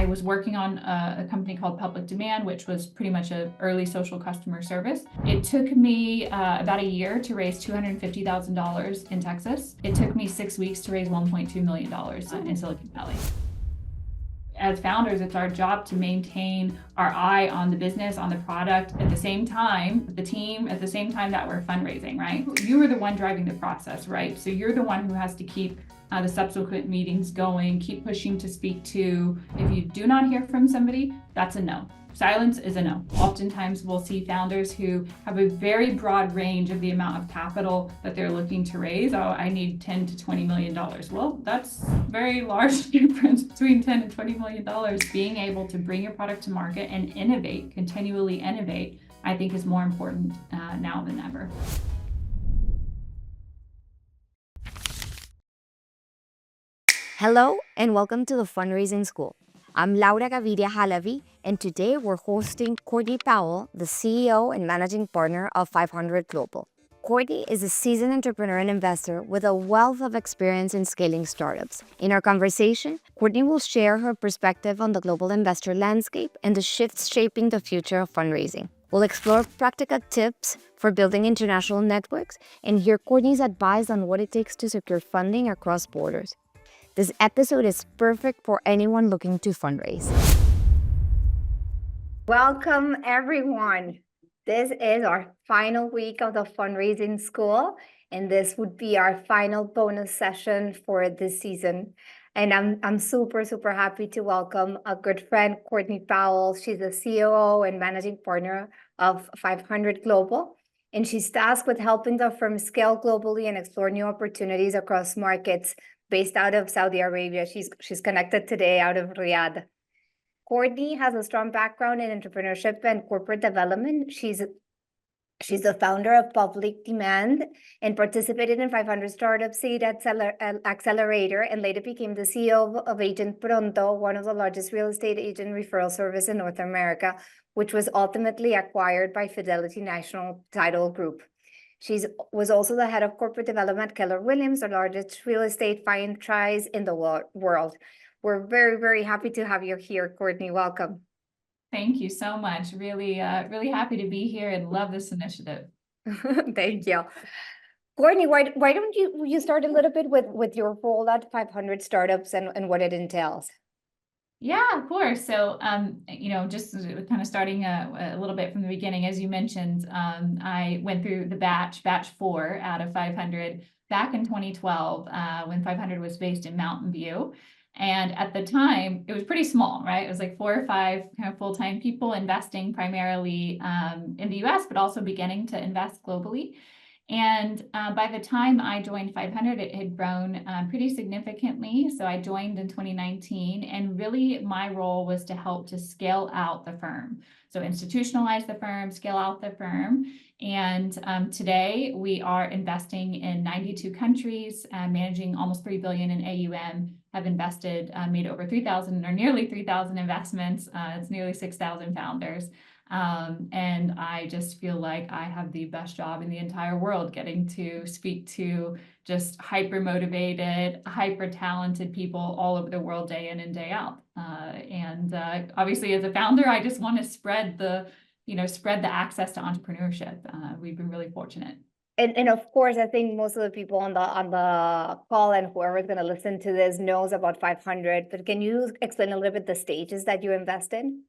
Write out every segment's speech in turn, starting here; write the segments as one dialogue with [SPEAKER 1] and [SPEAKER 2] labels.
[SPEAKER 1] was working on a company called Public Demand, which was pretty much an early social customer service. It took me about a year to raise $250,000 in Texas. It took me 6 weeks to raise $1.2 million in Silicon Valley. As founders, it's our job to maintain our eye on the business, on the product, at the same time, the team, at the same time that we're fundraising, right? You are the one driving the process, right? So you're the one who has to keep the subsequent meetings going, keep pushing to speak to. If you do not hear from somebody, that's a no. Silence is a no. Oftentimes we'll see founders who have a very broad range of the amount of capital that they're looking to raise. Oh, I need $10 to $20 million. Well, that's very large difference between $10 and $20 million. Being able to bring your product to market and innovate, continually innovate, I think is more important now than ever.
[SPEAKER 2] Hello and welcome to the Fundraising School. I'm Laura Gaviria Halavi, and today we're hosting Courtney Powell, the CEO and managing partner of 500 Global. Courtney is a seasoned entrepreneur and investor with a wealth of experience in scaling startups. In our conversation, Courtney will share her perspective on the global investor landscape and the shifts shaping the future of fundraising. We'll explore practical tips for building international networks and hear Courtney's advice on what it takes to secure funding across borders. This episode is perfect for anyone looking to fundraise. Welcome, everyone. This is our final week of the Fundraising School, and this would be our final bonus session for this season. And I'm super happy to welcome a good friend, Courtney Powell. She's the COO and managing partner of 500 Global, and she's tasked with helping the firm scale globally and explore new opportunities across markets. Based out of Saudi Arabia. She's connected today out of Riyadh. Courtney has a strong background in entrepreneurship and corporate development. She's the founder of Public Demand and participated in 500 Startup Seed Accelerator, and later became the CEO of Agent Pronto, one of the largest real estate agent referral service in North America, which was ultimately acquired by Fidelity National Title Group. She was also the head of corporate development at Keller Williams, the largest real estate franchise in the world. We're very happy to have you here, Courtney. Welcome.
[SPEAKER 1] Thank you so much. Really happy to be here and love this initiative.
[SPEAKER 2] Thank you. Courtney, why don't you start a little bit with your role at 500 Startups and what it entails?
[SPEAKER 1] Yeah, of course. So, just kind of starting a little bit from the beginning, as you mentioned, I went through the batch 4 out of 500 back in 2012 when 500 was based in Mountain View. And at the time, it was pretty small, right? It was like 4 or 5 kind of full-time people investing primarily in the US, but also beginning to invest globally. And by the time I joined 500, it had grown pretty significantly. So I joined in 2019, and really my role was to help to scale out the firm. So institutionalize the firm, scale out the firm. And today we are investing in 92 countries, managing almost $3 billion in AUM, have invested, made over 3,000 or nearly 3,000 investments. It's nearly 6,000 founders. And I just feel like I have the best job in the entire world, getting to speak to just hyper motivated, hyper talented people all over the world, day in and day out. And obviously as a founder, I just want to spread the access to entrepreneurship. We've been really fortunate.
[SPEAKER 2] And of course, I think most of the people on the call and whoever's going to listen to this knows about 500, but can you explain a little bit the stages that you invest in?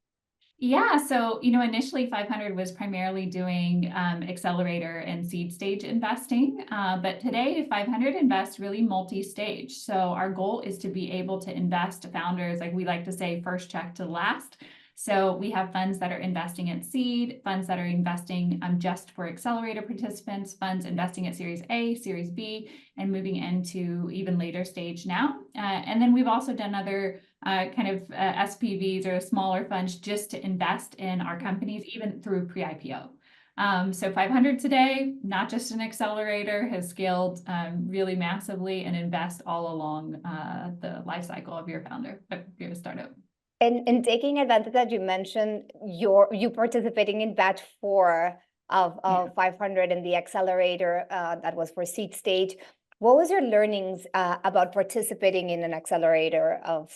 [SPEAKER 1] Yeah, so initially 500 was primarily doing accelerator and seed stage investing, but today 500 invests really multi-stage. So our goal is to be able to invest founders, like we like to say, first check to last. So we have funds that are investing at seed, funds that are investing just for accelerator participants, funds investing at Series A, Series B, and moving into even later stage now. And then we've also done other SPVs or smaller funds just to invest in our companies, even through pre-IPO. So 500 today, not just an accelerator, has scaled really massively and invest all along the life cycle of your founder, if you're a startup.
[SPEAKER 2] And taking advantage that you mentioned you participating in batch 4 of 500 in the accelerator that was for seed stage. What was your learnings about participating in an accelerator of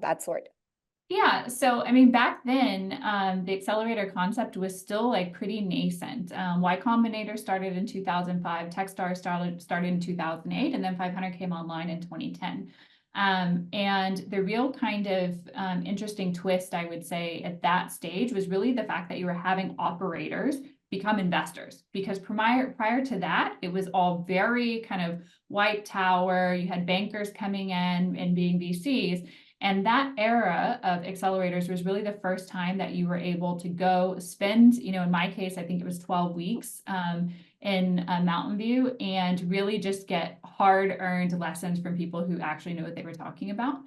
[SPEAKER 2] that sort?
[SPEAKER 1] Yeah, so I mean, back then, the accelerator concept was still like pretty nascent. Y Combinator started in 2005, Techstars started in 2008, and then 500 came online in 2010. And the real kind of interesting twist, I would say, at that stage was really the fact that you were having operators become investors, because prior to that, it was all very kind of white tower. You had bankers coming in and being VCs. And that era of accelerators was really the first time that you were able to go spend, in my case, I think it was 12 weeks in Mountain View, and really just get hard-earned lessons from people who actually knew what they were talking about.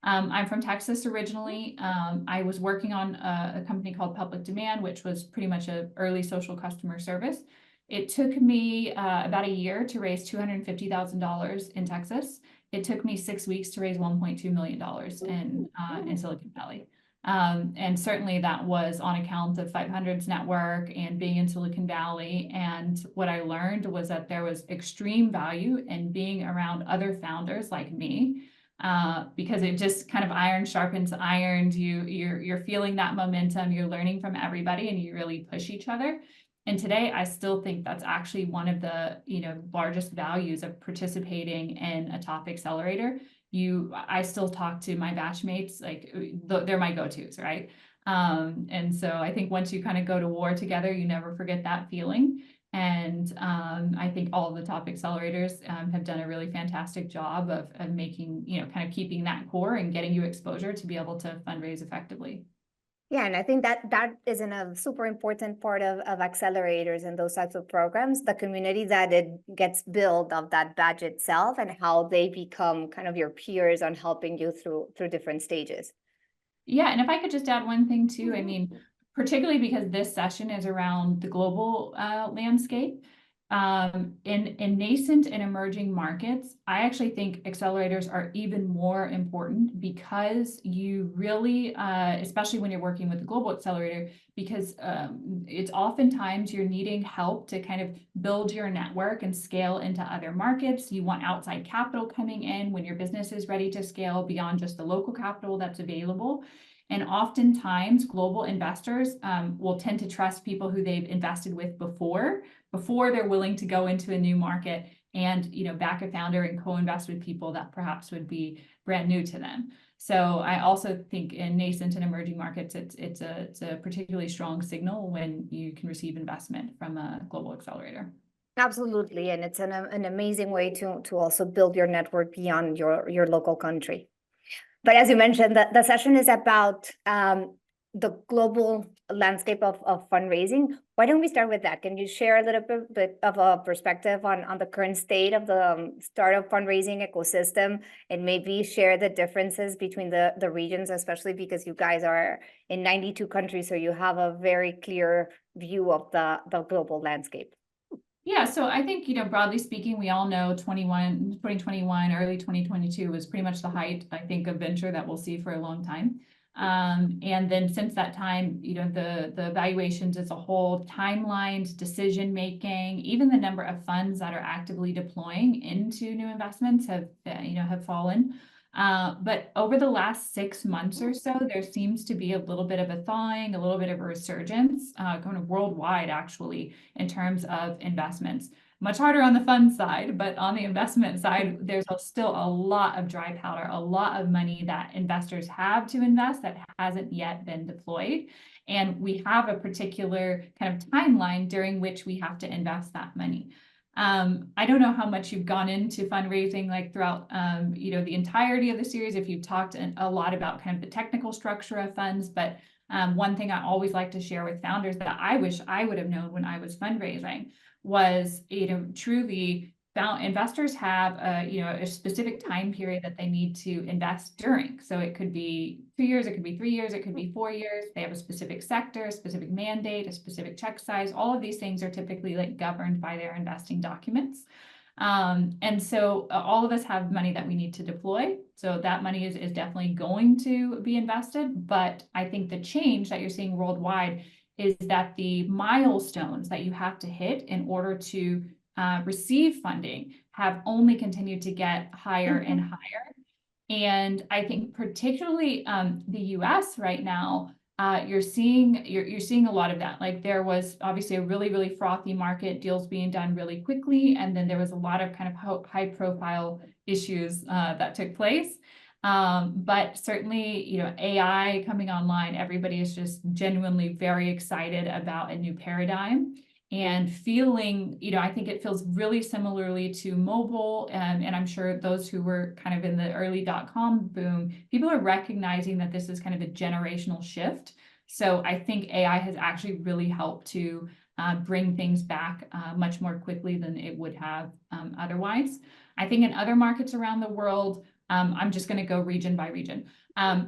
[SPEAKER 1] I'm from Texas originally. I was working on a company called Public Demand, which was pretty much an early social customer service. It took me about a year to raise $250,000 in Texas. It took me 6 weeks to raise $1.2 million in Silicon Valley. And certainly that was on account of 500's network and being in Silicon Valley. And what I learned was that there was extreme value in being around other founders like me, because it just kind of iron sharpens iron. You're feeling that momentum, you're learning from everybody, and you really push each other. And today, I still think that's actually one of the largest values of participating in a top accelerator. I still talk to my batchmates, like they're my go-tos, right? And so I think once you kind of go to war together, you never forget that feeling. And I think all of the top accelerators have done a really fantastic job of making, kind of keeping that core and getting you exposure to be able to fundraise effectively.
[SPEAKER 2] Yeah, and I think that is a super important part of accelerators and those types of programs, the community that it gets built of that badge itself and how they become kind of your peers on helping you through different stages.
[SPEAKER 1] Yeah, and if I could just add one thing too, I mean, particularly because this session is around the global landscape, in nascent and emerging markets, I actually think accelerators are even more important, because you really, especially when you're working with a global accelerator, because it's oftentimes you're needing help to kind of build your network and scale into other markets. You want outside capital coming in when your business is ready to scale beyond just the local capital that's available. And oftentimes global investors will tend to trust people who they've invested with before they're willing to go into a new market and back a founder and co-invest with people that perhaps would be brand new to them. So I also think in nascent and emerging markets, it's a particularly strong signal when you can receive investment from a global accelerator.
[SPEAKER 2] Absolutely, and it's an amazing way to also build your network beyond your local country. But as you mentioned, the session is about the global landscape of fundraising. Why don't we start with that? Can you share a little bit of a perspective on the current state of the startup fundraising ecosystem, and maybe share the differences between the regions, especially because you guys are in 92 countries, so you have a very clear view of the global landscape.
[SPEAKER 1] Yeah, so I think, broadly speaking, we all know 2021, early 2022 was pretty much the height, I think, of venture that we'll see for a long time. And then since that time, the valuations as a whole, timelines, decision making, even the number of funds that are actively deploying into new investments have fallen. But over the last 6 months or so, there seems to be a little bit of a thawing, a little bit of a resurgence, kind of worldwide, actually, in terms of investments. Much harder on the fund side, but on the investment side, there's still a lot of dry powder, a lot of money that investors have to invest that hasn't yet been deployed. And we have a particular kind of timeline during which we have to invest that money. I don't know how much you've gone into fundraising like throughout the entirety of the series, if you've talked a lot about kind of the technical structure of funds, but one thing I always like to share with founders that I wish I would have known when I was fundraising was, truly investors have a specific time period that they need to invest during. So it could be 2 years, it could be 3 years, it could be 4 years. They have a specific sector, a specific mandate, a specific check size. All of these things are typically governed by their investing documents. And so all of us have money that we need to deploy. So that money is definitely going to be invested. But I think the change that you're seeing worldwide is that the milestones that you have to hit in order to receive funding have only continued to get higher and higher. And I think particularly the US right now, you're seeing a lot of that. Like there was obviously a really frothy market, deals being done really quickly, and then there was a lot of kind of high profile issues that took place. But certainly, you know, AI coming online, everybody is just genuinely very excited about a new paradigm and feeling, you know, I think it feels really similarly to mobile. And I'm sure those who were kind of in the early .com boom, people are recognizing that this is kind of a generational shift. So I think AI has actually really helped to bring things back much more quickly than it would have otherwise. I think in other markets around the world, I'm just going to go region by region.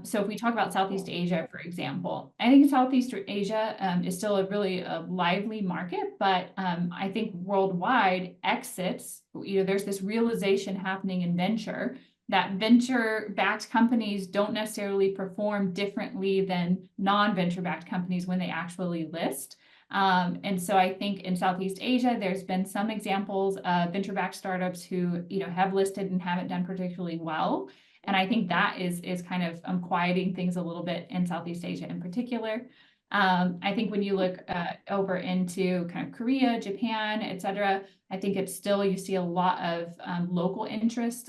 [SPEAKER 1] So if we talk about Southeast Asia, for example, I think Southeast Asia is still a really lively market, but I think worldwide exits, you know, there's this realization happening in venture that venture-backed companies don't necessarily perform differently than non-venture-backed companies when they actually list. And so I think in Southeast Asia, there's been some examples of venture-backed startups who, you know, have listed and haven't done particularly well. And I think that is kind of quieting things a little bit in Southeast Asia in particular. I think when you look over into kind of Korea, Japan, et cetera, I think it's still, you see a lot of local interest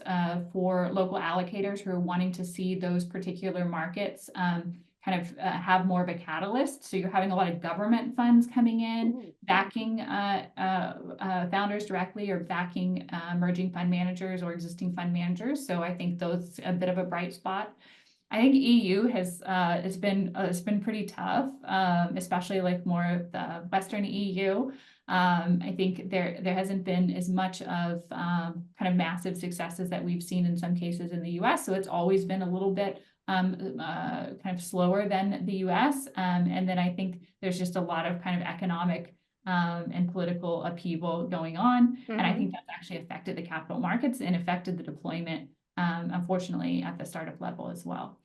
[SPEAKER 1] for local allocators who are wanting to see those particular markets kind of have more of a catalyst. So you're having a lot of government funds coming in, backing founders directly or backing emerging fund managers or existing fund managers. So I think those a bit of a bright spot. I think EU has it's been pretty tough, especially like more of the Western EU. I think there hasn't been as much of kind of massive successes that we've seen in some cases in the US. So it's always been a little bit kind of slower than the US. And then I think there's just a lot of kind of economic and political upheaval going on. And I think that's actually affected the capital markets and affected the deployment, unfortunately, at the startup level as well.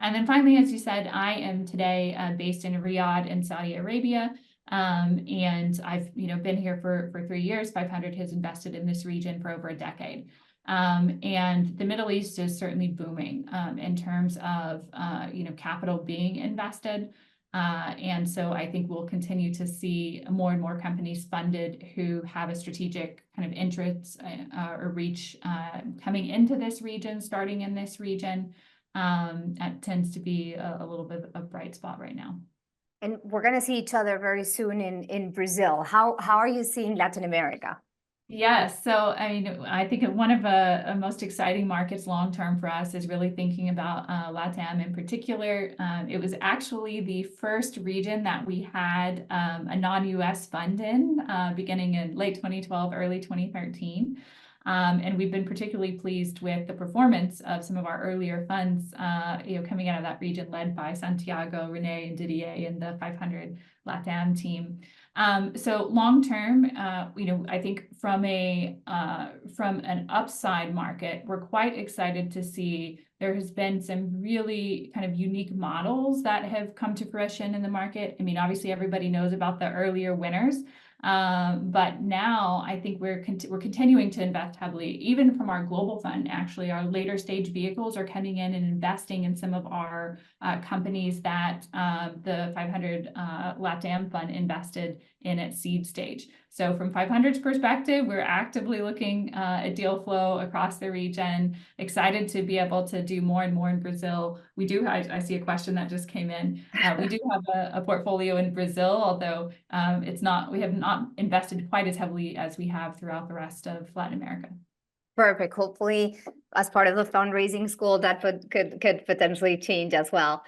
[SPEAKER 1] And then finally, as you said, I am today based in Riyadh in Saudi Arabia. And I've been here for 3 years. 500 has invested in this region for over a decade. And the Middle East is certainly booming in terms of capital being invested. And so I think we'll continue to see more and more companies funded who have a strategic kind of interest or reach coming into this region, starting in this region. That tends to be a little bit of a bright spot right now.
[SPEAKER 2] And we're going to see each other very soon in Brazil. How are you seeing Latin America?
[SPEAKER 1] Yes, so I mean, I think one of the most exciting markets long term for us is really thinking about LATAM in particular. It was actually the first region that we had a non-US fund in beginning in late 2012, early 2013. And we've been particularly pleased with the performance of some of our earlier funds, coming out of that region, led by Santiago, Renee, and Didier, and the 500 LATAM team. So long term, I think from an upside market, we're quite excited to see there has been some really kind of unique models that have come to fruition in the market. I mean, obviously everybody knows about the earlier winners. But now I think we're continuing to invest heavily, even from our global fund. Actually, our later stage vehicles are coming in and investing in some of our companies that the 500 LATAM fund invested in at seed stage. So from 500's perspective, we're actively looking at deal flow across the region, excited to be able to do more and more in Brazil. We do, I see a question that just came in. We do have a portfolio in Brazil, although we have not invested quite as heavily as we have throughout the rest of Latin America.
[SPEAKER 2] Perfect. Hopefully, as part of the fundraising school, that could potentially change as well.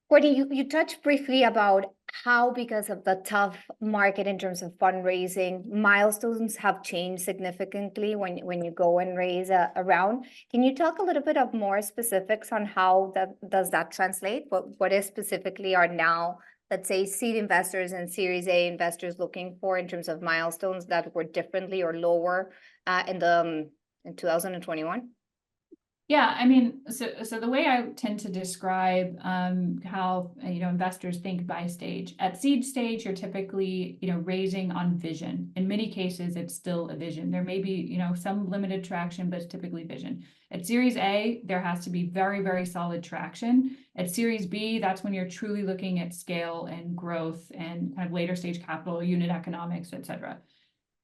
[SPEAKER 2] Courtney, you touched briefly about how, because of the tough market in terms of fundraising, milestones have changed significantly when you go and raise a round. Can you talk a little bit of more specifics on how does that translate? What is specifically are now, let's say, seed investors and Series A investors looking for in terms of milestones that were differently or lower in 2021?
[SPEAKER 1] Yeah, I mean, so the way I tend to describe how investors think by stage. At seed stage, you're typically raising on vision. In many cases, it's still a vision. There may be some limited traction, but it's typically vision. At Series A, there has to be very, very solid traction. At Series B, that's when you're truly looking at scale and growth and kind of later stage capital, unit economics, et cetera.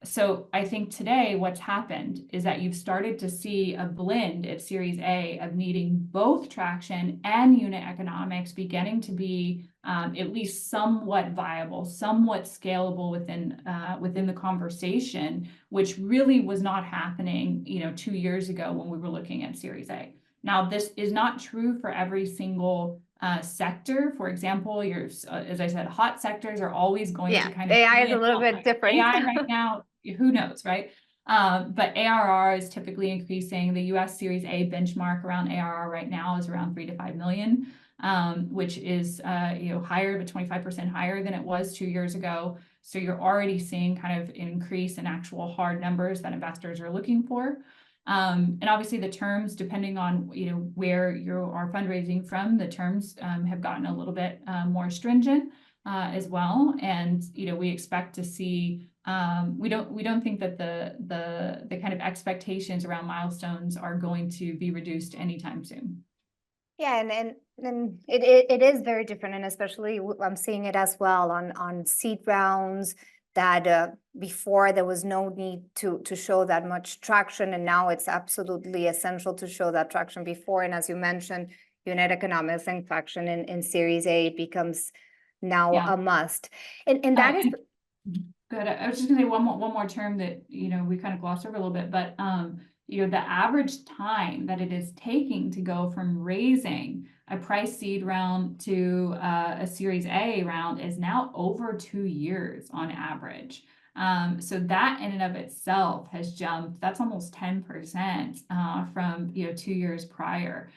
[SPEAKER 1] So I think today what's happened is that you've started to see a blend at Series A of needing both traction and unit economics beginning to be at least somewhat viable, somewhat scalable within the conversation, which really was not happening 2 years ago when we were looking at Series A. Now, this is not true for every single sector. For example, as I said, hot sectors are always going to kind of
[SPEAKER 2] AI is
[SPEAKER 1] be
[SPEAKER 2] a little bit different.
[SPEAKER 1] AI right now, who knows, right? But ARR is typically increasing. The US Series A benchmark around ARR right now is around 3 to 5 million, which is higher, but 25% higher than it was 2 years ago. So you're already seeing kind of an increase in actual hard numbers that investors are looking for. And obviously the terms, depending on where you are fundraising from, the terms have gotten a little bit more stringent as well. And we expect to see. We don't think that the kind of expectations around milestones are going to be reduced anytime soon.
[SPEAKER 2] Yeah, and it is very different, and especially I'm seeing it as well on seed rounds that before there was no need to show that much traction, and now it's absolutely essential to show that traction before. And as you mentioned, unit economics and traction in Series A becomes now a must. And that is
[SPEAKER 1] good. I was just gonna say one more term that we kind of glossed over a little bit, but the average time that it is taking to go from raising a price seed round to a Series A round is now over 2 years on average. So that in and of itself has jumped. That's almost 10% from 2 years prior.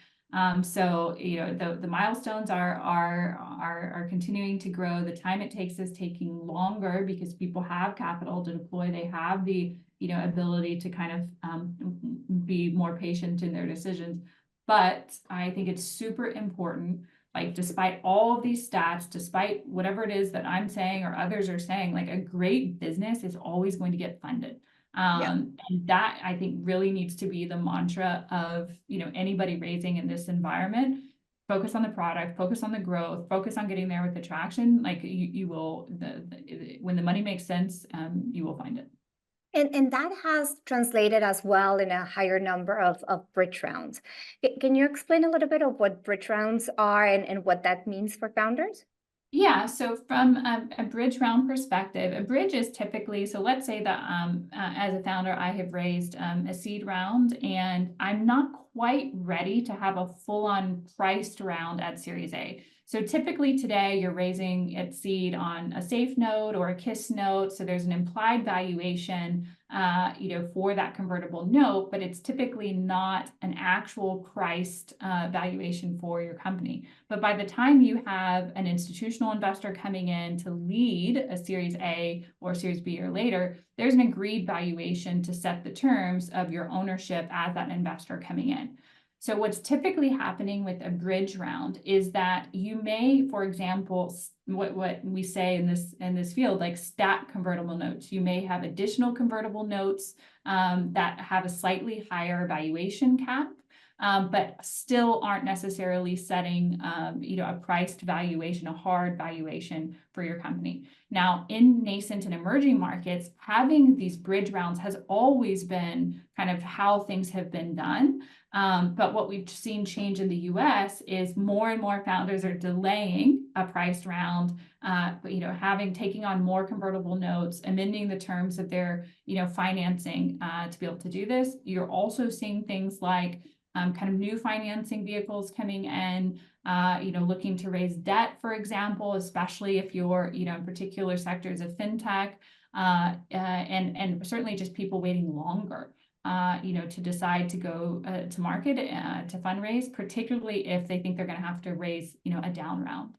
[SPEAKER 1] So the milestones are continuing to grow. The time it takes is taking longer because people have capital to deploy. They have the ability to kind of be more patient in their decisions. But I think it's super important, like despite all of these stats, despite whatever it is that I'm saying or others are saying, like a great business is always going to get funded. And that I think really needs to be the mantra of anybody raising in this environment. Focus on the product, focus on the growth, focus on getting there with the traction. Like you will, when the money makes sense, you will find it.
[SPEAKER 2] And that has translated as well in a higher number of bridge rounds. Can you explain a little bit of what bridge rounds are and what that means for founders?
[SPEAKER 1] Yeah, so from a bridge round perspective, a bridge is typically, so let's say that as a founder, I have raised a seed round and I'm not quite ready to have a full-on priced round at Series A. So typically today you're raising at seed on a safe note or a KISS note. So there's an implied valuation, for that convertible note, but it's typically not an actual priced valuation for your company. But by the time you have an institutional investor coming in to lead a Series A or Series B or later, there's an agreed valuation to set the terms of your ownership as that investor coming in. So what's typically happening with a bridge round is that you may, for example, what we say in this field, like stack convertible notes. You may have additional convertible notes that have a slightly higher valuation cap, but still aren't necessarily setting a priced valuation, a hard valuation for your company. Now, in nascent and emerging markets, having these bridge rounds has always been kind of how things have been done. But what we've seen change in the US is more and more founders are delaying a priced round, but taking on more convertible notes, amending the terms of their financing to be able to do this. You're also seeing things like kind of new financing vehicles coming in, looking to raise debt, for example, especially if you're in particular sectors of fintech, and certainly just people waiting longer. To decide to go to market to fundraise, particularly if they think they're going to have to raise, a down round.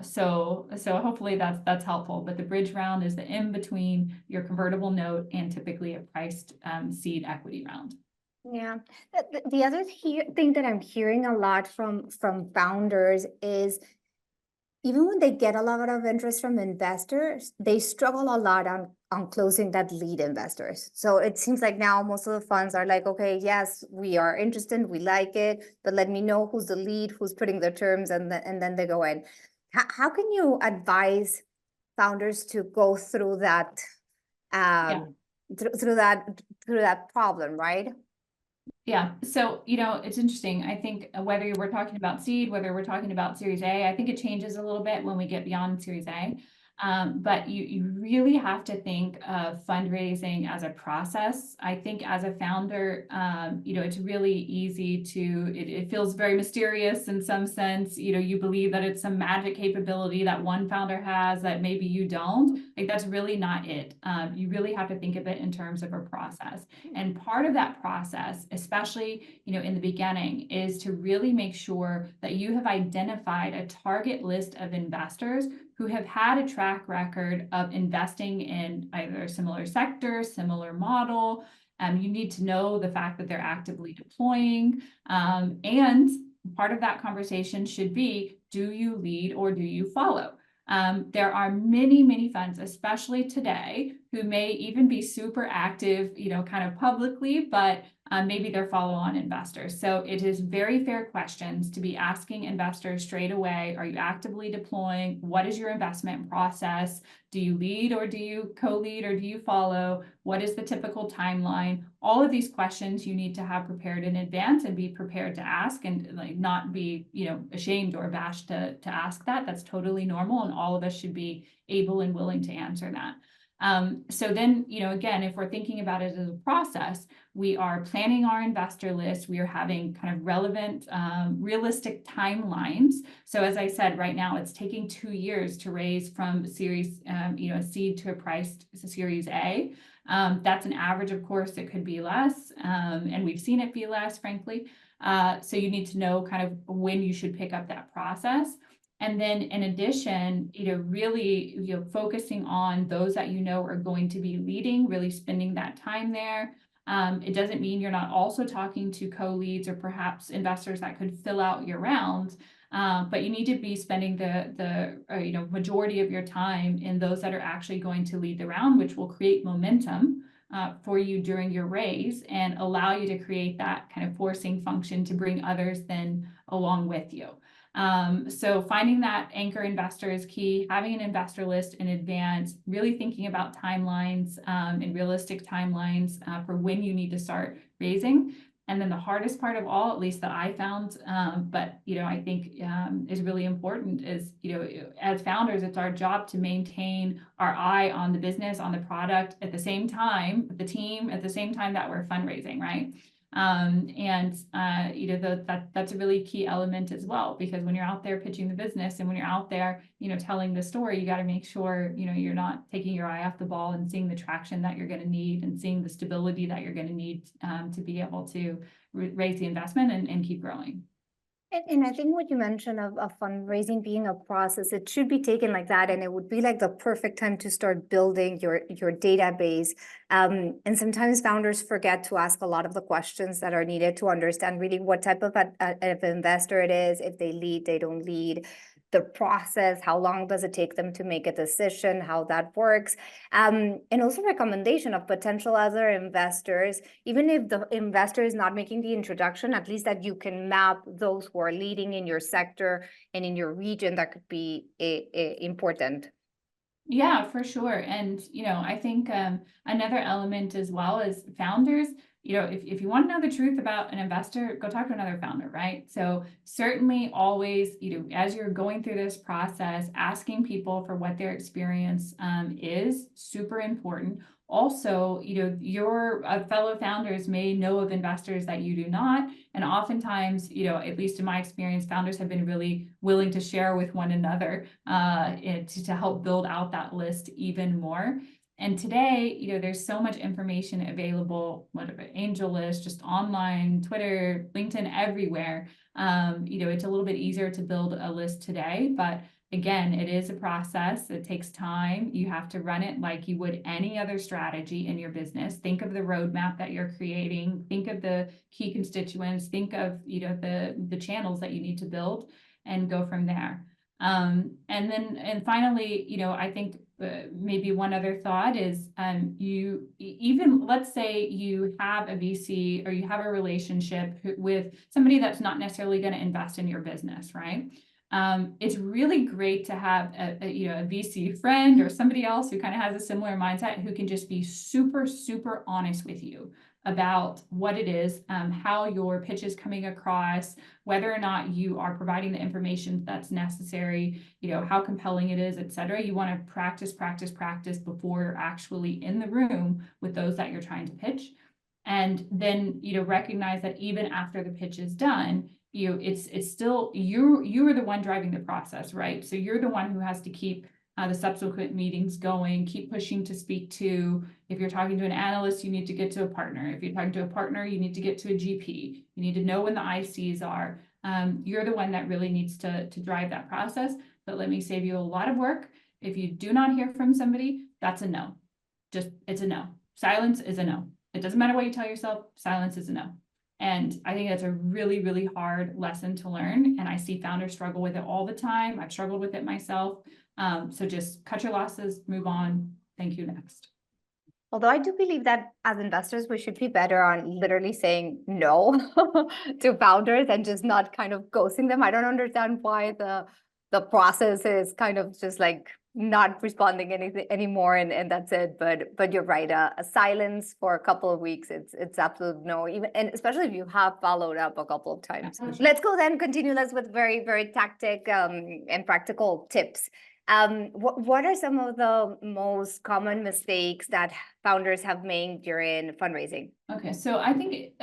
[SPEAKER 1] So hopefully that's helpful. But the bridge round is the in between your convertible note and typically a priced seed equity round.
[SPEAKER 2] Yeah. The other thing that I'm hearing a lot from founders is even when they get a lot of interest from investors, they struggle a lot on closing that lead investors. So it seems like now most of the funds are like, okay, yes, we are interested, we like it, but let me know who's the lead, who's putting the terms, and then they go in. How can you advise founders to go through that
[SPEAKER 1] Yeah.
[SPEAKER 2] um through that problem, right?
[SPEAKER 1] Yeah. So, it's interesting. I think whether we're talking about seed, whether we're talking about Series A, I think it changes a little bit when we get beyond Series A. But you really have to think of fundraising as a process. I think as a founder, it's really easy it feels very mysterious in some sense. You believe that it's some magic capability that one founder has that maybe you don't. Like that's really not it. You really have to think of it in terms of a process. And part of that process, especially, in the beginning, is to really make sure that you have identified a target list of investors who have had a track record of investing in either a similar sector, similar model. You need to know the fact that they're actively deploying. And part of that conversation should be, do you lead or do you follow? There are many, many funds, especially today, who may even be super active, kind of publicly, but maybe they're follow-on investors. So it is very fair questions to be asking investors straight away. Are you actively deploying? What is your investment process? Do you lead or do you co-lead or do you follow? What is the typical timeline? All of these questions you need to have prepared in advance and be prepared to ask, and like not be, ashamed or abashed to ask that. That's totally normal, and all of us should be able and willing to answer that. So then, again, if we're thinking about it as a process, we are planning our investor list. We are having kind of relevant, realistic timelines. So as I said, right now it's taking 2 years to raise from series, a seed to a priced Series A. That's an average, of course, it could be less, and we've seen it be less, frankly. So you need to know kind of when you should pick up that process. And then in addition, really, focusing on those that are going to be leading, really spending that time there. It doesn't mean you're not also talking to co-leads or perhaps investors that could fill out your rounds. But you need to be spending the majority of your time in those that are actually going to lead the round, which will create momentum for you during your raise and allow you to create that kind of forcing function to bring others then along with you. So finding that anchor investor is key, having an investor list in advance, really thinking about timelines and realistic timelines for when you need to start raising. And then the hardest part of all, at least that I found, but I think is really important is, as founders, it's our job to maintain our eye on the business, on the product at the same time, the team at the same time that we're fundraising, right? That's a really key element as well, because when you're out there pitching the business and when you're out there, telling the story, you got to make sure, you're not taking your eye off the ball and seeing the traction that you're going to need and seeing the stability that you're going to need to be able to raise the investment and keep growing.
[SPEAKER 2] And I think what you mentioned of fundraising being a process, it should be taken like that, and it would be like the perfect time to start building your database. And sometimes founders forget to ask a lot of the questions that are needed to understand really what type of investor it is, if they lead, they don't lead, the process, how long does it take them to make a decision, how that works, and also recommendation of potential other investors, even if the investor is not making the introduction, at least that you can map those who are leading in your sector and in your region. That could be important.
[SPEAKER 1] Yeah, for sure. And, I think another element as well is founders, if you want to know the truth about an investor, go talk to another founder, right? So certainly always, as you're going through this process, asking people for what their experience is super important. Also, your fellow founders may know of investors that you do not. And oftentimes, at least in my experience, founders have been really willing to share with one another to help build out that list even more. And today, there's so much information available, whatever, Angel List, just online, Twitter, LinkedIn, everywhere. It's a little bit easier to build a list today, but Again, it is a process. It takes time. You have to run it like you would any other strategy in your business. Think of the roadmap that you're creating. Think of the key constituents. Think of, the channels that you need to build, and go from there. And finally, I think maybe one other thought is, let's say you have a VC or you have a relationship with somebody that's not necessarily going to invest in your business, right? It's really great to have a VC friend or somebody else who kind of has a similar mindset, who can just be super, super honest with you about what it is, how your pitch is coming across, whether or not you are providing the information that's necessary, how compelling it is, et cetera. You want to practice before you're actually in the room with those that you're trying to pitch. And then, recognize that even after the pitch is done, it's still you are the one driving the process, right? So you're the one who has to keep the subsequent meetings going, keep pushing to speak to. If you're talking to an analyst, you need to get to a partner. If you're talking to a partner, you need to get to a GP. You need to know when the ICs are. You're the one that really needs to drive that process. But let me save you a lot of work. If you do not hear from somebody, that's a no. It's a no. Silence is a no. It doesn't matter what you tell yourself, silence is a no. And I think that's a really, really hard lesson to learn. And I see founders struggle with it all the time. I've struggled with it myself. So just cut your losses, move on. Thank you, next.
[SPEAKER 2] Although I do believe that as investors, we should be better on literally saying no to founders and just not kind of ghosting them. I don't understand why the process is kind of just like not responding anything anymore, and that's it. But you're right. A silence for a couple of weeks, it's absolute no. Even, and especially if you have followed up a couple of times. Let's go then continue. Let's with very, very tactic and practical tips. What are some of the most common mistakes that founders have made during fundraising?
[SPEAKER 1] Okay, so I think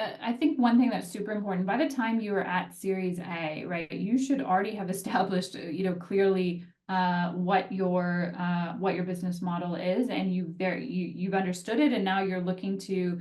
[SPEAKER 1] one thing that's super important, by the time you are at Series A, right, you should already have established, clearly what your business model is, and you've understood it, and now you're looking to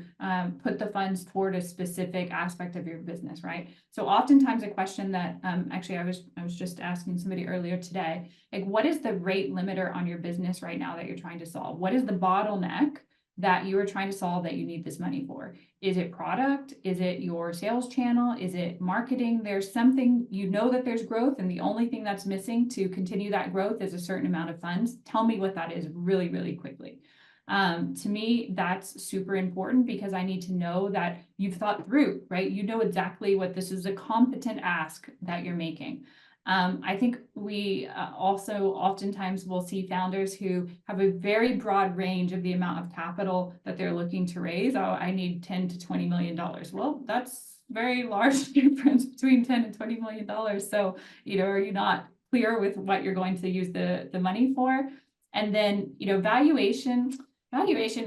[SPEAKER 1] put the funds toward a specific aspect of your business, right? So oftentimes a question that actually I was just asking somebody earlier today, like, what is the rate limiter on your business right now that you're trying to solve? What is the bottleneck that you are trying to solve that you need this money for? Is it product? Is it your sales channel? Is it marketing? There's something, that there's growth, and the only thing that's missing to continue that growth is a certain amount of funds. Tell me what that is really, really quickly. To me, that's super important, because I need to know that you've thought through, right? You know exactly what this is, a competent ask that you're making. I think we also oftentimes will see founders who have a very broad range of the amount of capital that they're looking to raise. Oh, I need $10 to $20 million. Well, that's very large difference between $10 and $20 million. So, are you not clear with what you're going to use the money for? And then, valuation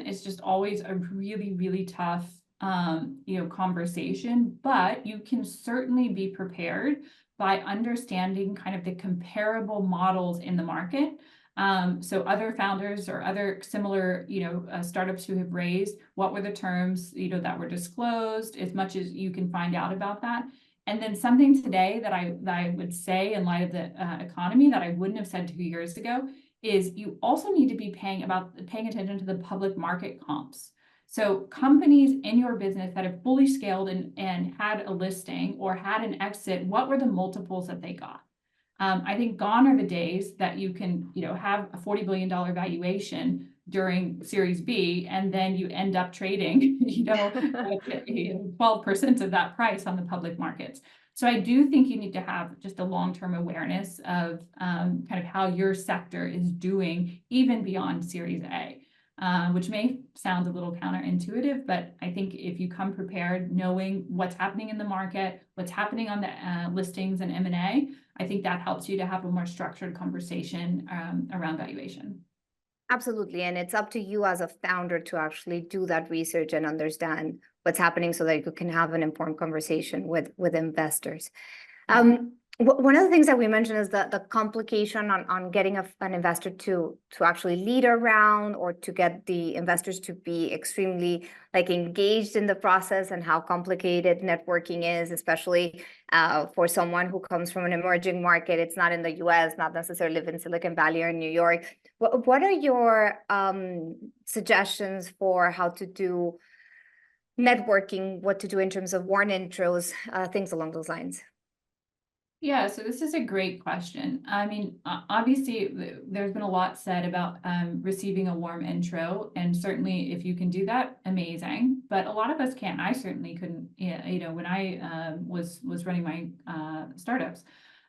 [SPEAKER 1] is just always a really, really tough conversation, but you can certainly be prepared by understanding kind of the comparable models in the market. So other founders or other similar, startups who have raised, what were the terms, that were disclosed, as much as you can find out about that. And then something today that I would say, in light of the economy, that I wouldn't have said 2 years ago, is you also need to be paying attention to the public market comps. So companies in your business that have fully scaled and had a listing or had an exit, what were the multiples that they got? I think gone are the days that you can, have a $40 billion valuation during Series B, and then you end up trading, 12% of that price on the public markets. So I do think you need to have just a long-term awareness of kind of how your sector is doing, even beyond Series A. Which may sound a little counterintuitive, but I think if you come prepared, knowing what's happening in the market, what's happening on the listings and M&A, I think that helps you to have a more structured conversation around valuation.
[SPEAKER 2] Absolutely. And it's up to you as a founder to actually do that research and understand what's happening so that you can have an informed conversation with investors. One of the things that we mentioned is the complication on getting an investor to actually lead a round, or to get the investors to be extremely like engaged in the process, and how complicated networking is, especially for someone who comes from an emerging market. It's not in the US, not necessarily live in Silicon Valley or in New York. What are your suggestions for how to do networking, what to do in terms of warm intros, things along those lines?
[SPEAKER 1] Yeah, so this is a great question. I mean, obviously, there's been a lot said about receiving a warm intro, and certainly if you can do that, amazing. But a lot of us can't. I certainly couldn't. Yeah, when I was running my startups.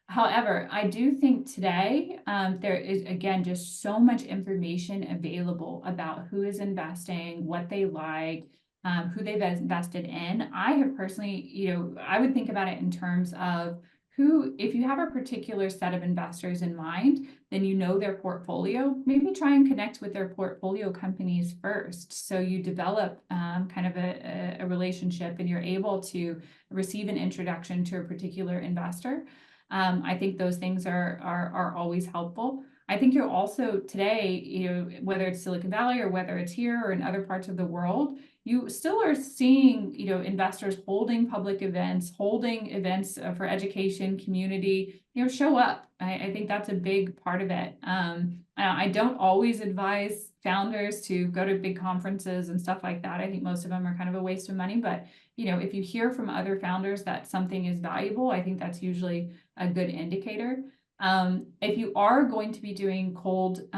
[SPEAKER 1] However, I do think today there is, again, just so much information available about who is investing, what they like, who they've invested in. I have personally, I would think about it in terms of who, if you have a particular set of investors in mind, then you know their portfolio, maybe try and connect with their portfolio companies first. So you develop kind of a relationship, and you're able to receive an introduction to a particular investor. I think those things are always helpful. I think you're also today, whether it's Silicon Valley or whether it's here or in other parts of the world, you still are seeing, investors holding public events, holding events for education, community, show up. I think that's a big part of it. I don't always advise founders to go to big conferences and stuff like that. I think most of them are kind of a waste of money, but if you hear from other founders that something is valuable, I think that's usually a good indicator. If you are going to be doing cold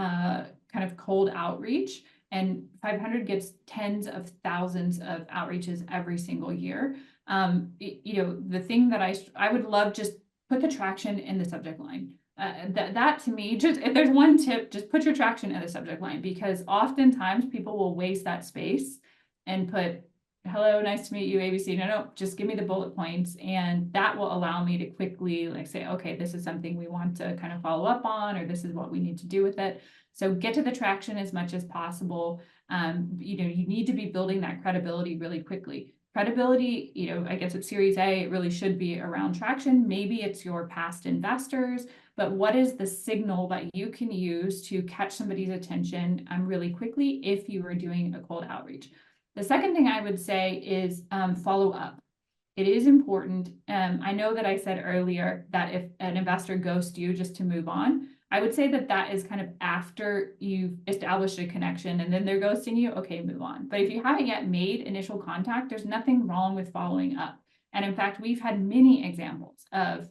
[SPEAKER 1] outreach, and 500 gets tens of thousands of outreaches every single year. The thing that I would love, just put the traction in the subject line. That to me, just if there's one tip, just put your traction in the subject line, because oftentimes people will waste that space and put, hello, nice to meet you, ABC. No, just give me the bullet points. And that will allow me to quickly say, okay, this is something we want to kind of follow up on, or this is what we need to do with it. So get to the traction as much as possible. You need to be building that credibility really quickly. Credibility, I guess at Series A, it really should be around traction. Maybe it's your past investors, but what is the signal that you can use to catch somebody's attention really quickly if you are doing a cold outreach? The second thing I would say is follow up. It is important. I know that I said earlier that if an investor ghosts you just to move on, I would say that is kind of after you've established a connection and then they're ghosting you, okay, move on. But if you haven't yet made initial contact, there's nothing wrong with following up. And in fact, we've had many examples of,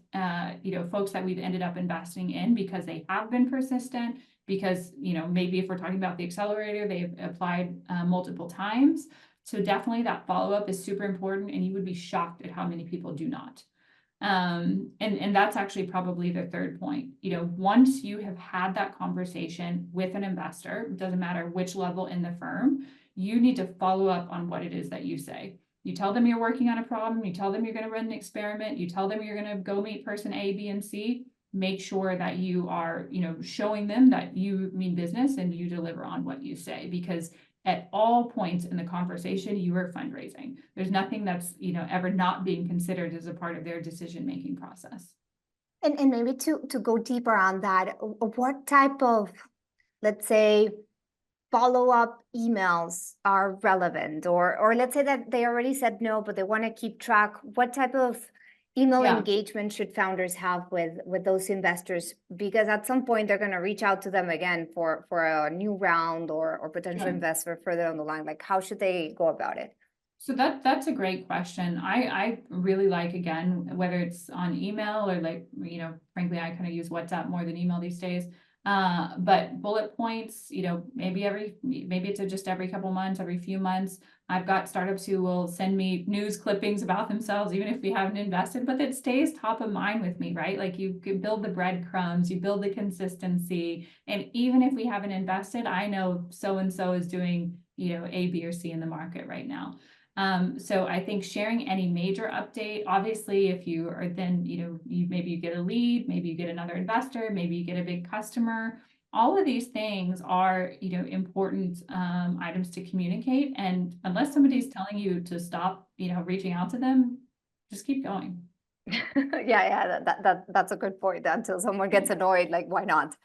[SPEAKER 1] folks that we've ended up investing in because they have been persistent, because, maybe if we're talking about the accelerator, they've applied multiple times. So definitely that follow-up is super important, and you would be shocked at how many people do not. And that's actually probably the third point. Once you have had that conversation with an investor, it doesn't matter which level in the firm, you need to follow up on what it is that you say. You tell them you're working on a problem, you tell them you're going to run an experiment, you tell them you're going to go meet person A, B, and C. Make sure that you are, showing them that you mean business and you deliver on what you say, because at all points in the conversation, you are fundraising. There's nothing that's, ever not being considered as a part of their decision-making process.
[SPEAKER 2] And maybe to go deeper on that, what type of, let's say, follow-up emails are relevant, or let's say that they already said no, but they want to keep track. What type of email engagement should founders have with those investors? Because at some point they're going to reach out to them again for a new round or potential investor further down the line. Like, how should they go about it?
[SPEAKER 1] So that's a great question. I really like, again, whether it's on email or frankly, I kind of use WhatsApp more than email these days. But bullet points, maybe it's just every couple months, every few months. I've got startups who will send me news clippings about themselves, even if we haven't invested, but it stays top of mind with me, right? Like, you can build the breadcrumbs, you build the consistency. And even if we haven't invested, I know so-and-so is doing, A, B, or C in the market right now. So I think sharing any major update, obviously, if you are then, maybe you get a lead, maybe you get another investor, maybe you get a big customer. All of these things are, important items to communicate. And unless somebody's telling you to stop, reaching out to them, just keep going.
[SPEAKER 2] That's a good point. Until someone gets annoyed, like, why not?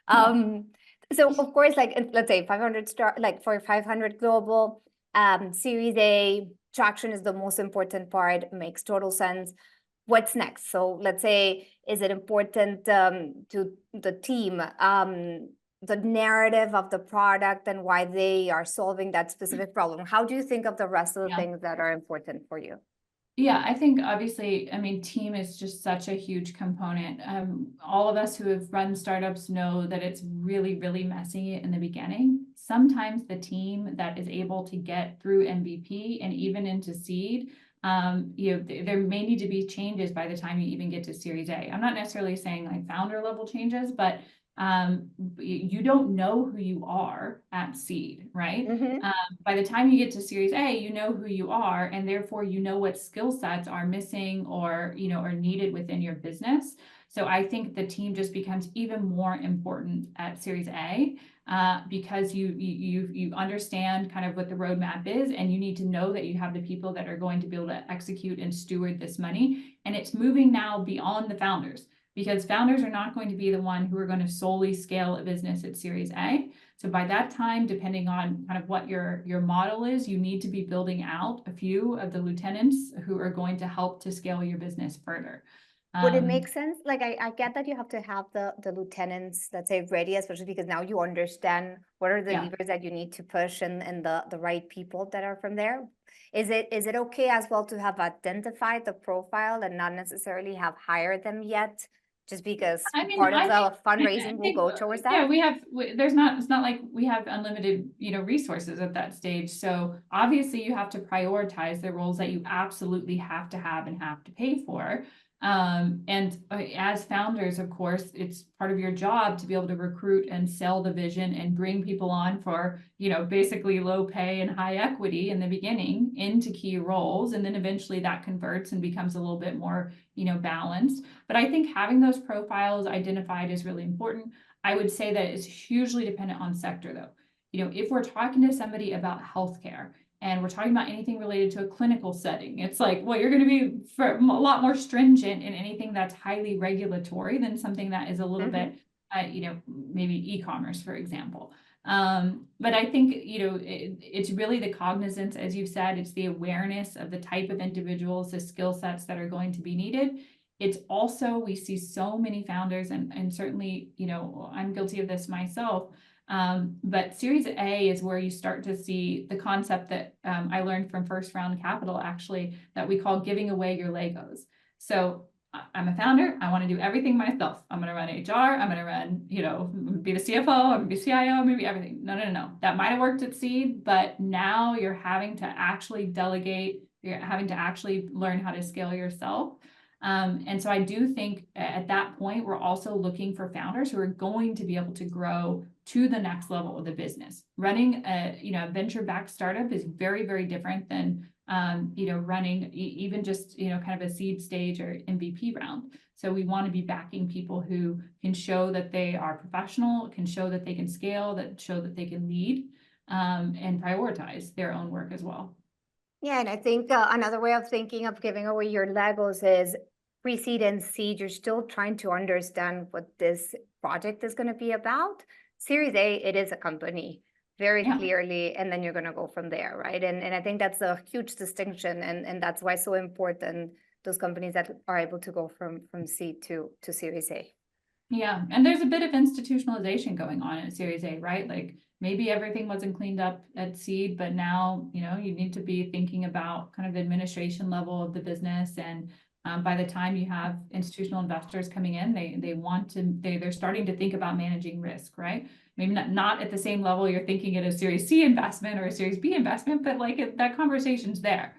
[SPEAKER 2] Um, so of course, like, let's say 500 star, like for 500 global, Series A traction is the most important part. Makes total sense. What's next? So let's say, is it important to the team, the narrative of the product and why they are solving that specific problem? How do you think of the rest of the
[SPEAKER 1] Yeah.
[SPEAKER 2] things that are important for you?
[SPEAKER 1] Yeah, I think obviously, I mean, team is just such a huge component. All of us who have run startups know that it's really, really messy in the beginning. Sometimes the team that is able to get through MVP and even into seed, there may need to be changes by the time you even get to Series A. I'm not necessarily saying like founder level changes, but you don't know who you are at seed, right?
[SPEAKER 2] Mm-hmm.
[SPEAKER 1] By the time you get to Series A, you know who you are, and therefore you know what skill sets are missing or are needed within your business. So I think the team just becomes even more important at Series A, because you understand kind of what the roadmap is, and you need to know that you have the people that are going to be able to execute and steward this money. And it's moving now beyond the founders, because founders are not going to be the one who are going to solely scale a business at Series A. So by that time, depending on kind of what your model is, you need to be building out a few of the lieutenants who are going to help to scale your business further.
[SPEAKER 2] Would it make sense? Like, I get that you have to have the lieutenants, let's say, ready, especially because now you understand what are the
[SPEAKER 1] Yeah.
[SPEAKER 2] levers that you need to push and the right people that are from there. Is it okay as well to have identified the profile and not necessarily have hired them yet? Just because
[SPEAKER 1] I mean,
[SPEAKER 2] part of
[SPEAKER 1] I
[SPEAKER 2] the
[SPEAKER 1] I
[SPEAKER 2] fundraising will
[SPEAKER 1] think,
[SPEAKER 2] go towards
[SPEAKER 1] yeah,
[SPEAKER 2] that?
[SPEAKER 1] it's not like we have unlimited, resources at that stage. So obviously you have to prioritize the roles that you absolutely have to have and have to pay for. And as founders, of course, it's part of your job to be able to recruit and sell the vision and bring people on for, basically low pay and high equity in the beginning into key roles. And then eventually that converts and becomes a little bit more, balanced. But I think having those profiles identified is really important. I would say that it's hugely dependent on sector, though. If we're talking to somebody about healthcare and we're talking about anything related to a clinical setting, it's like, well, you're going to be a lot more stringent in anything that's highly regulatory than something that is a little bit, maybe e-commerce, for example. But I think, it's really the cognizance, as you've said, it's the awareness of the type of individuals, the skill sets that are going to be needed. It's also, we see so many founders, and certainly, I'm guilty of this myself. But Series A is where you start to see the concept that I learned from First Round Capital, actually, that we call giving away your Legos. So I'm a founder. I want to do everything myself. I'm going to run HR. I'm going to run, be the CFO. I'm going to be CIO, maybe everything. No. That might have worked at seed, but now you're having to actually delegate. You're having to actually learn how to scale yourself. And so I do think at that point, we're also looking for founders who are going to be able to grow to the next level of the business. Running a venture-backed startup is very, very different than running even just kind of a seed stage or MVP round. So we want to be backing people who can show that they are professional, can show that they can scale, that show that they can lead, and prioritize their own work as well.
[SPEAKER 2] Yeah, and I think another way of thinking of giving away your Legos is pre-seed and seed. You're still trying to understand what this project is going to be about. Series A, it is a company very
[SPEAKER 1] Yeah.
[SPEAKER 2] clearly, and then you're going to go from there, right? And I think that's a huge distinction, and that's why it's so important, those companies that are able to go from seed to Series A.
[SPEAKER 1] Yeah, and there's a bit of institutionalization going on at Series A, right? Like maybe everything wasn't cleaned up at seed, but now, you need to be thinking about kind of the administration level of the business. And by the time you have institutional investors coming in, they're starting to think about managing risk, right? Maybe not at the same level you're thinking at a Series C investment or a Series B investment, but like that conversation's there.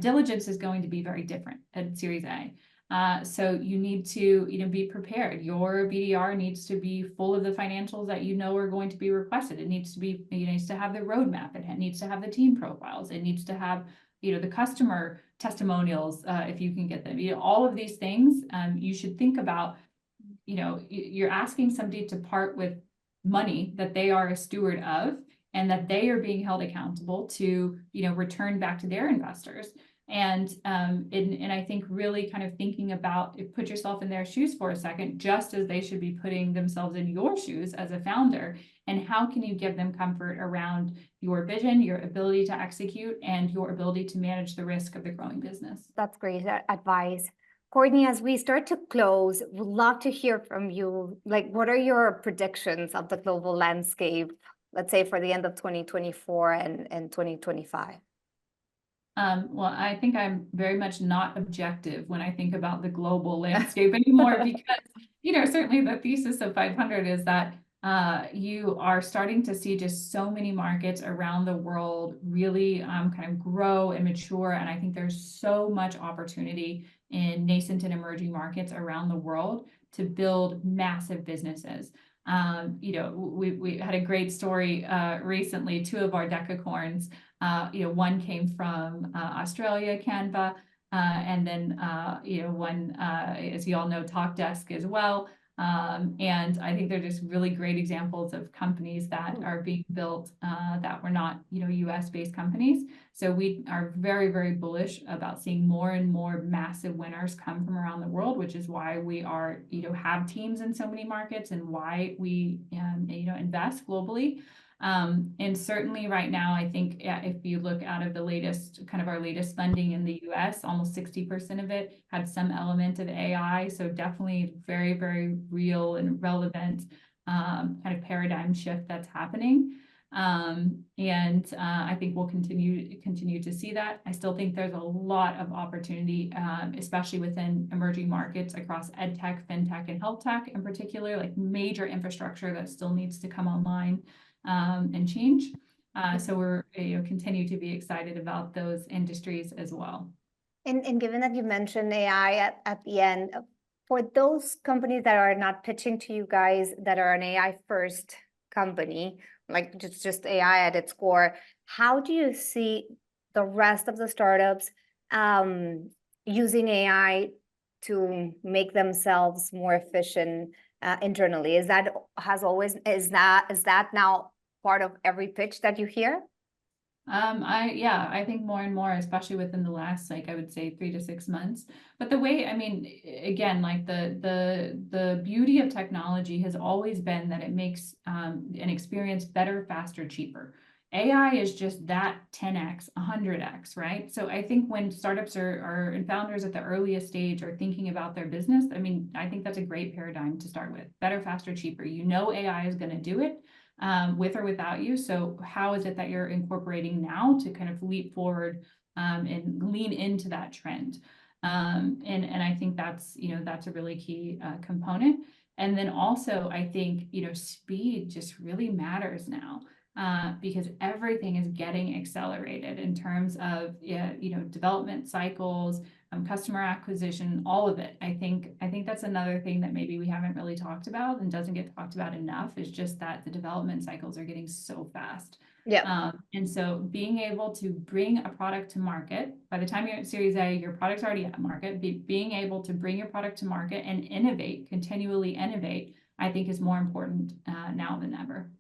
[SPEAKER 1] Diligence is going to be very different at Series A. So you need to, be prepared. Your BDR needs to be full of the financials that are going to be requested. It needs to be, needs to have the roadmap. It needs to have the team profiles. It needs to have, the customer testimonials, if you can get them. All of these things, you should think about, you're asking somebody to part with money that they are a steward of, and that they are being held accountable to, return back to their investors. And I think really kind of thinking about, put yourself in their shoes for a second, just as they should be putting themselves in your shoes as a founder. And how can you give them comfort around your vision, your ability to execute, and your ability to manage the risk of the growing business?
[SPEAKER 2] That's great advice. Courtney, as we start to close, would love to hear from you. Like, what are your predictions of the global landscape, let's say for the end of 2024 and 2025?
[SPEAKER 1] Well, I think I'm very much not objective when I think about the global landscape anymore, because, certainly the thesis of 500 is that you are starting to see just so many markets around the world really kind of grow and mature. And I think there's so much opportunity in nascent and emerging markets around the world to build massive businesses. We had a great story recently. Two of our decacorns, one came from Australia, Canva, and then one, as you all know, TalkDesk as well. And I think they're just really great examples of companies that are being built that were not, US-based companies. So we are very, very bullish about seeing more and more massive winners come from around the world, which is why we are, have teams in so many markets and why we, invest globally. And certainly right now, I think if you look out of the latest, kind of our latest funding in the US, almost 60% of it had some element of AI. So definitely very, very real and relevant kind of paradigm shift that's happening. I think we'll continue to see that. I still think there's a lot of opportunity, especially within emerging markets across ed tech, fintech, and health tech in particular, like major infrastructure that still needs to come online and change. So we're continue to be excited about those industries as well.
[SPEAKER 2] And given that you mentioned AI at the end, for those companies that are not pitching to you guys that are an AI first company, like just AI at its core, how do you see the rest of the startups using AI to make themselves more efficient internally? Is that now part of every pitch that you hear?
[SPEAKER 1] I think more and more, especially within the last, I would say 3 to 6 months. But the way, again, like the beauty of technology has always been that it makes an experience better, faster, cheaper. AI is just that 10x, 100x, right? So I think when startups and founders at the earliest stage are thinking about their business, I think that's a great paradigm to start with. Better, faster, cheaper. AI is going to do it. With or without you. So how is it that you're incorporating now to kind of leap forward and lean into that trend? And I think that's a really key component. And then also I think speed just really matters now. Because everything is getting accelerated in terms of development cycles, customer acquisition, all of it. I think that's another thing that maybe we haven't really talked about and doesn't get talked about enough, is just that the development cycles are getting so fast.
[SPEAKER 2] Yeah.
[SPEAKER 1] And so being able to bring a product to market, by the time you're at Series A, your product's already at market. Being able to bring your product to market and continually innovate, I think is more important now than ever.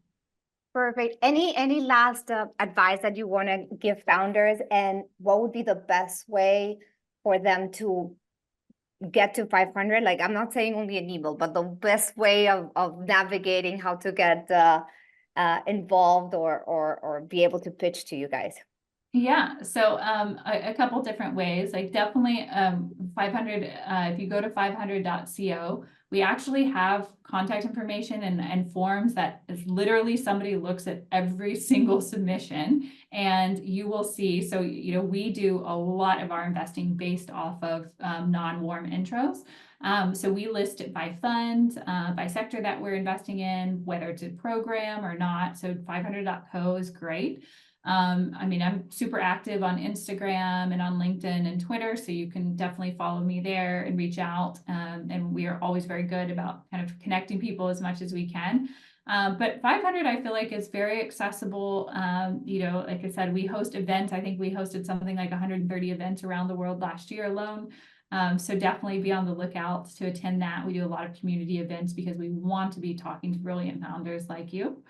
[SPEAKER 2] Perfect. Any last advice that you want to give founders, and what would be the best way for them to get to 500? Like, I'm not saying only an email, but the best way of navigating how to get involved or be able to pitch to you guys.
[SPEAKER 1] Yeah, so a couple different ways. Like definitely 500, if you go to 500.co, we actually have contact information and forms that is literally somebody looks at every single submission, and you will see. So we do a lot of our investing based off of non-warm intros. So we list it by fund, by sector that we're investing in, whether it's a program or not. So 500.co is great. I'm super active on Instagram and on LinkedIn and Twitter, so you can definitely follow me there and reach out. And we are always very good about kind of connecting people as much as we can. But 500, I feel like, is very accessible. Like I said, we host events. I think we hosted something like 130 events around the world last year alone. So definitely be on the lookout to attend that. We do a lot of community events because we want to be talking to brilliant founders like you.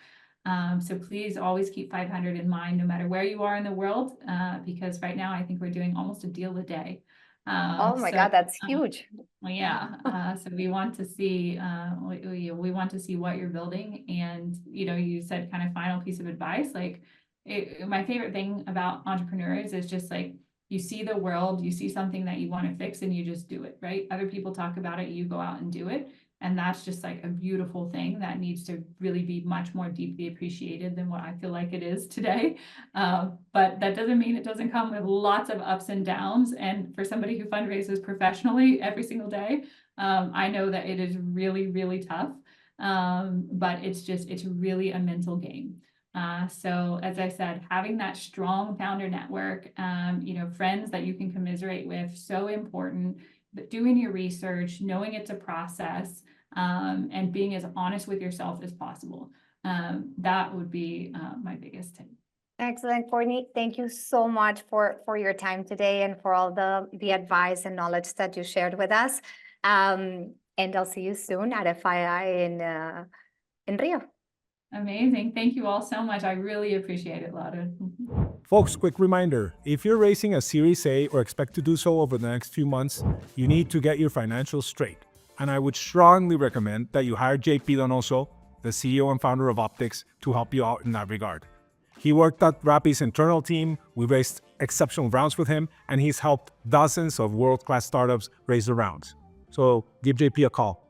[SPEAKER 1] So please always keep 500 in mind, no matter where you are in the world, because right now I think we're doing almost a deal a day.
[SPEAKER 2] Oh my
[SPEAKER 1] So
[SPEAKER 2] God, that's huge.
[SPEAKER 1] well, yeah, so we want to see, we want to see what you're building. And, you said kind of final piece of advice, like my favorite thing about entrepreneurs is just like, you see the world, you see something that you want to fix and you just do it, right? Other people talk about it, you go out and do it. And that's just like a beautiful thing that needs to really be much more deeply appreciated than what I feel like it is today. But that doesn't mean it doesn't come with lots of ups and downs. And for somebody who fundraises professionally every single day, I know that it is really, really tough. But it's really a mental game. So as I said, having that strong founder network, friends that you can commiserate with, so important. But doing your research, knowing it's a process, and being as honest with yourself as possible. That would be my biggest tip.
[SPEAKER 2] Excellent, Courtney. Thank you so much for your time today and for all the advice and knowledge that you shared with us. And I'll see you soon at FII in Rio.
[SPEAKER 1] Amazing. Thank you all so much. I really appreciate it, Laura.
[SPEAKER 3] Folks, quick reminder, if you're raising a Series A or expect to do so over the next few months, you need to get your financials straight. And I would strongly recommend that you hire JP Donoso, the CEO and founder of Optics, to help you out in that regard. He worked at Rappi's internal team, we raised exceptional rounds with him, and he's helped dozens of world-class startups raise their rounds. So give JP a call.